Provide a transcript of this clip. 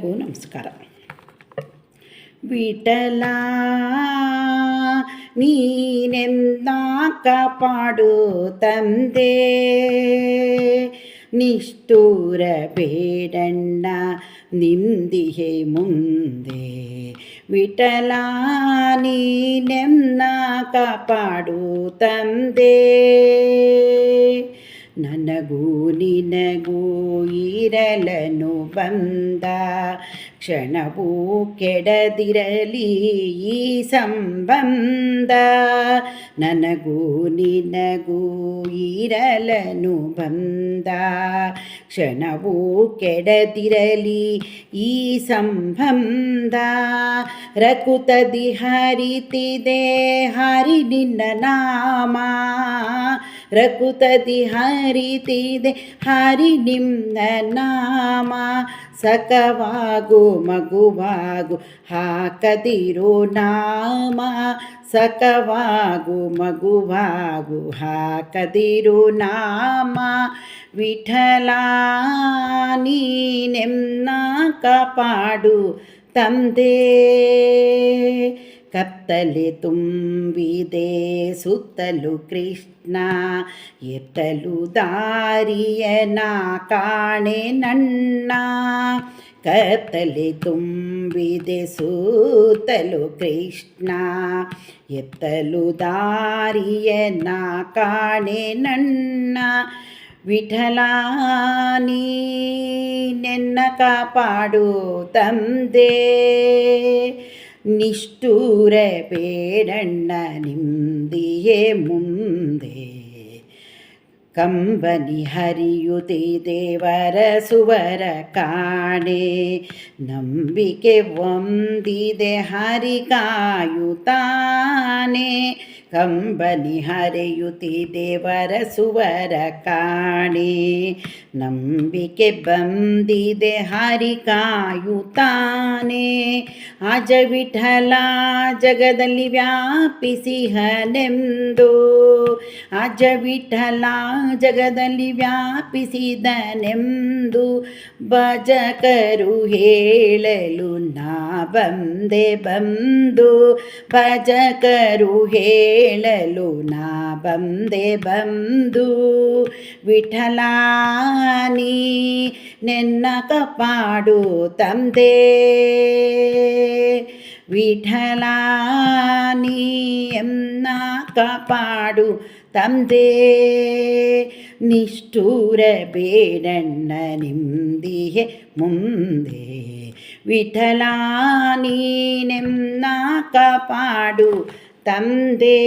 ನಮಸ್ಕಾರ. ವಿಠಲ ನೀನೆಂದ ಕಾಪಾಡು ತಂದೆ, ನಿಷ್ಠೂರ ಬೇಡಣ್ಣ ನಿಂದಿಹೆ ಮುಂದೆ. ವಿಠಲ ನೀನೆಂದ ಕಾಪಾಡು ತಂದೆ, ನನಗೂ ನಿನಗೂ ಇರಲನು ಬಂದ ಕ್ಷಣವೂ ಕೆಡದಿರಲಿ ಈ ಸಂಬಂಧ. ನನಗೂ ನಿನಗೂ ಇರಲನು ಬಂದ ಕ್ಷಣವೂ ಕೆಡದಿರಲಿ ಈ ಸಂಬಂಧ. ರಕುತದಿ ಹರಿತಿದೆ ಹರಿ ನಿನ್ನ ನಾಮ, ರಕುತದಿ ಹರಿತಿದೆ ಹರಿ ನಿನ್ನ ನಾಮ. ಸಖವಾಗು ಮಗುವಾಗು ಹಾಕದಿರು ನಾಮ, ಸಖವಾಗು ಮಗುವಾಗು ಹಾಕದಿರು ನಾಮ. ವಿಠಲ ನೀನೆನ್ನ ಕಾಪಾಡು ತಂದೆ, ಕತ್ತಲೆ ತುಂಬಿದೆ ಸುತ್ತಲೂ ಕೃಷ್ಣ, ಎತ್ತಲು ದಾರಿಯನ ಕಾಣೆ ನನ್ನ. ಕತ್ತಲೆ ತುಂಬಿದೆ ಸುತ್ತಲೂ ಕೃಷ್ಣ, ಎತ್ತಲು ದಾರಿಯನ ಕಾಣೆ ನನ್ನ. ವಿಠಲ ನೀನೆನ್ನ ಕಾಪಾಡು ತಂದೆ, ನಿಷ್ಠೂರ ಬೇಡಣ್ಣ ನಿಂದಿಯೇ ಮುಂದೆ. ಕಂಬನಿ ಹರಿಯುತ್ತಿದೆ ವರಸುವರ ಕಾಣೆ, ನಂಬಿಕೆ ಒಂದಿದೆ ಹರಿ ಕಾಯುತ್ತಾನೆ. ಕಂಬನಿ ಹರಿಯುತ್ತಿದೆ ವರಸುವರ ಕಾಣೆ, ನಂಬಿಕೆ ಬಂದಿದೆ ಹರಿ ಕಾಯುತ್ತಾನೆ. ಅಜ ವಿಠಲ ಜಗದಲ್ಲಿ ವ್ಯಾಪಿಸಿಹನೆಂದು, ಅಜ ವಿಠಲ ಜಗದಲ್ಲಿ ವ್ಯಾಪಿಸಿದನೆಂದು ಭಜಕರು ಹೇಳಲು ನಾ ಬಂದೆ ಬಂದು. ಭಜಕರು ಹೇಳಲು ನಾ ಬಂದೆ ಬಂದು. ವಿಠಲ ನೀನೆನ್ನ ಕಾಪಾಡು ತಂದೆ, ವಿಠಲ ನೀನೆನ್ನ ಕಾಪಾಡು ತಂದೆ. ನಿಷ್ಠೂರ ಬೇಡಣ್ಣ ನಿಂದಿಹೆ ಮುಂದೆ. ವಿಠಲ ನೀನೆನ್ನ ಕಾಪಾಡು ತಂದೆ.